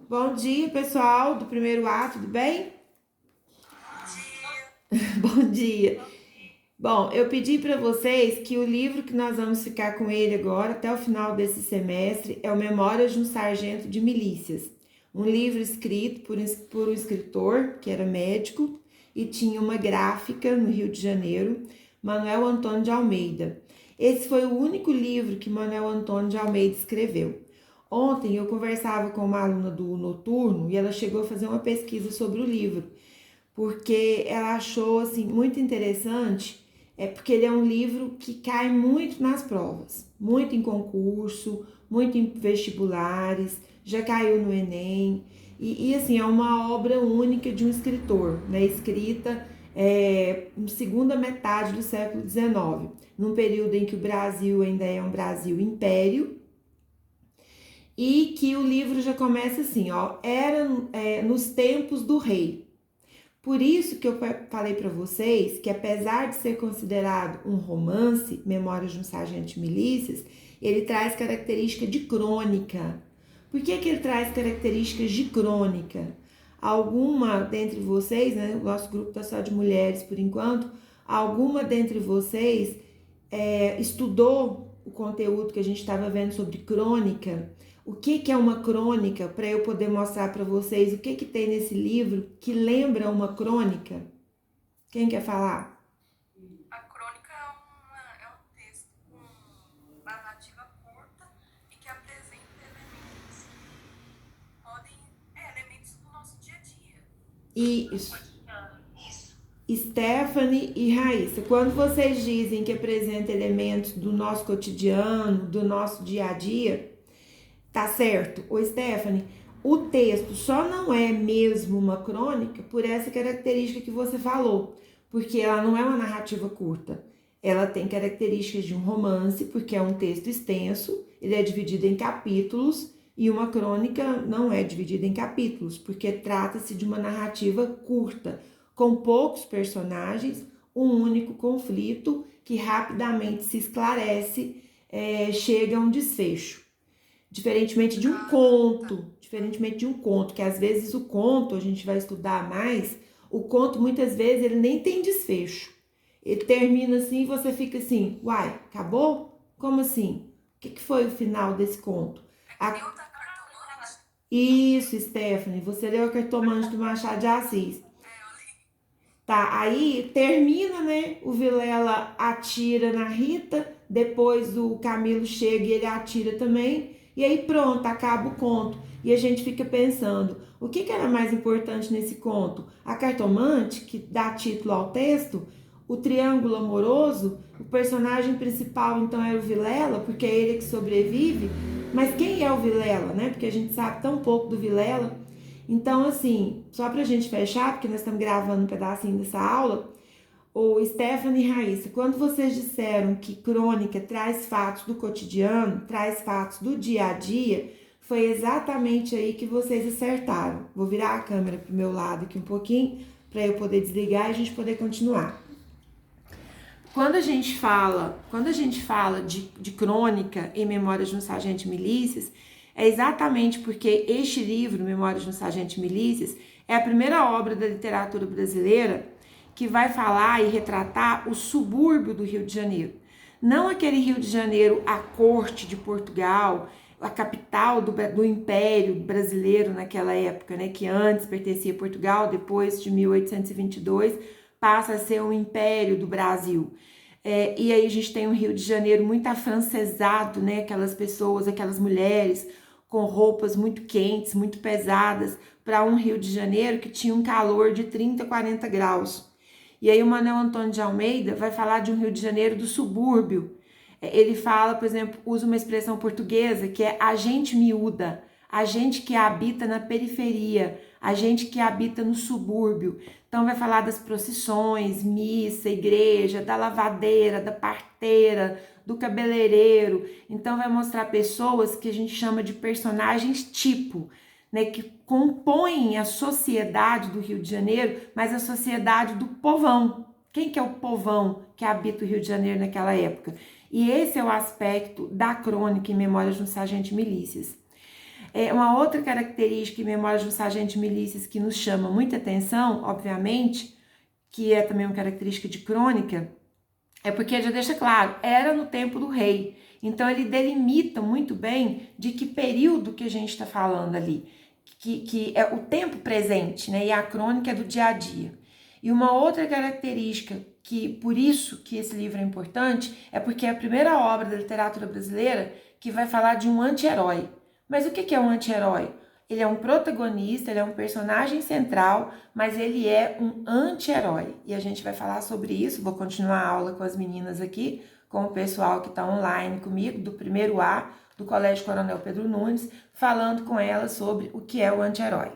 Bom dia, pessoal do primeiro A, tudo bem? Bom dia. Bom, eu pedi para vocês que o livro que nós vamos ficar com ele agora, até o final desse semestre, é o Memórias de um Sargento de Milícias. Um livro escrito por um escritor que era médico e tinha uma gráfica no Rio de Janeiro, Manuel Antônio de Almeida. Esse foi o único livro que Manuel Antônio de Almeida escreveu. Ontem eu conversava com uma aluna do noturno e ela chegou a fazer uma pesquisa sobre o livro, porque ela achou assim muito interessante, porque ele é um livro que cai muito nas provas, muito em concurso, muito em vestibulares, já caiu no Enem, e assim, é uma obra única de um escritor, né, escrita na segunda metade do século XIX, num período em que o Brasil ainda é um Brasil império, e que o livro já começa assim, ó, era nos tempos do rei. Por isso que eu falei para vocês que, apesar de ser considerado um romance, Memórias de um Sargento de Milícias, ele traz característica de crônica. Por que ele traz características de crônica? Alguma dentre vocês, né, o nosso grupo está só de mulheres por enquanto, alguma dentre vocês estudou o conteúdo que a gente estava vendo sobre crônica? O que é uma crônica, para eu poder mostrar para vocês o que tem nesse livro que lembra uma crônica? Quem quer falar? A crônica é um texto com narrativa curta e que apresenta elementos que podem, elementos do nosso dia a dia, E do cotidiano. Isso. Stephanie e Raíssa, quando vocês dizem que apresenta elementos do nosso cotidiano, do nosso dia a dia, tá certo? Ô Stephanie, o texto só não é mesmo uma crônica por essa característica que você falou, porque ela não é uma narrativa curta. Ela tem características de um romance, porque é um texto extenso, ele é dividido em capítulos, e uma crônica não é dividida em capítulos, porque trata-se de uma narrativa curta, com poucos personagens, um único conflito que rapidamente se esclarece, chega a um desfecho. Tá. Diferentemente de um conto, que às vezes o conto, a gente vai estudar mais, o conto muitas vezes ele nem tem desfecho. Ele termina assim e você fica assim, uai, acabou? Como assim? O que foi o final desse conto? É que nem A... o da cartomante. Isso, Stephanie, você leu a Cartomante do Machado de Assis. Eu li. Tá, aí termina, né? O Vilela atira na Rita, depois o Camilo chega e ele atira também, e aí pronto, acaba o conto. E a gente fica pensando, o que era mais importante nesse conto? A cartomante, que dá título ao texto, o triângulo amoroso, o personagem principal então é o Vilela, porque é ele que sobrevive, mas quem é o Vilela, né? Porque a gente sabe tão pouco do Vilela. Então, assim, só pra gente fechar, porque nós estamos gravando um pedacinho dessa aula, o Stephanie e Raíssa, quando vocês disseram que crônica traz fatos do cotidiano, traz fatos do dia a dia, foi exatamente aí que vocês acertaram. Vou virar a câmera pro meu lado aqui um pouquinho, para eu poder desligar e a gente poder continuar. Quando a gente fala de crônica em Memórias de um Sargento de Milícias, é exatamente porque este livro, Memórias de um Sargento de Milícias, é a primeira obra da literatura brasileira que vai falar e retratar o subúrbio do Rio de Janeiro. Não aquele Rio de Janeiro, a corte de Portugal, a capital do Império Brasileiro naquela época, né, que antes pertencia a Portugal, depois de 1822 passa a ser um império do Brasil. E aí a gente tem um Rio de Janeiro muito afrancesado, né? Aquelas pessoas, aquelas mulheres com roupas muito quentes, muito pesadas, para um Rio de Janeiro que tinha um calor de 30, 40 graus. E aí o Manuel Antônio de Almeida vai falar de um Rio de Janeiro do subúrbio. Ele fala, por exemplo, usa uma expressão portuguesa que é a gente miúda, a gente que habita na periferia, a gente que habita no subúrbio. Então vai falar das procissões, missa, igreja, da lavadeira, da parteira, do cabeleireiro. Então vai mostrar pessoas que a gente chama de personagens tipo, né, que compõem a sociedade do Rio de Janeiro, mas a sociedade do povão. Quem que é o povão que habita o Rio de Janeiro naquela época? E esse é o aspecto da crônica em Memórias de um Sargento de Milícias. Uma outra característica em Memórias de um Sargento de Milícias que nos chama muita atenção, obviamente, que é também uma característica de crônica, é porque ele já deixa claro, era no tempo do rei. Então ele delimita muito bem de que período que a gente está falando ali, que é o tempo presente, né? E a crônica é do dia a dia. E uma outra característica que por isso que esse livro é importante é porque é a primeira obra da literatura brasileira que vai falar de um anti-herói. Mas o que é um anti-herói? Ele é um protagonista, ele é um personagem central, mas ele é um anti-herói. E a gente vai falar sobre isso, vou continuar a aula com as meninas aqui, com o pessoal que está online comigo, do primeiro A, do Colégio Coronel Pedro Nunes, falando com elas sobre o que é o anti-herói.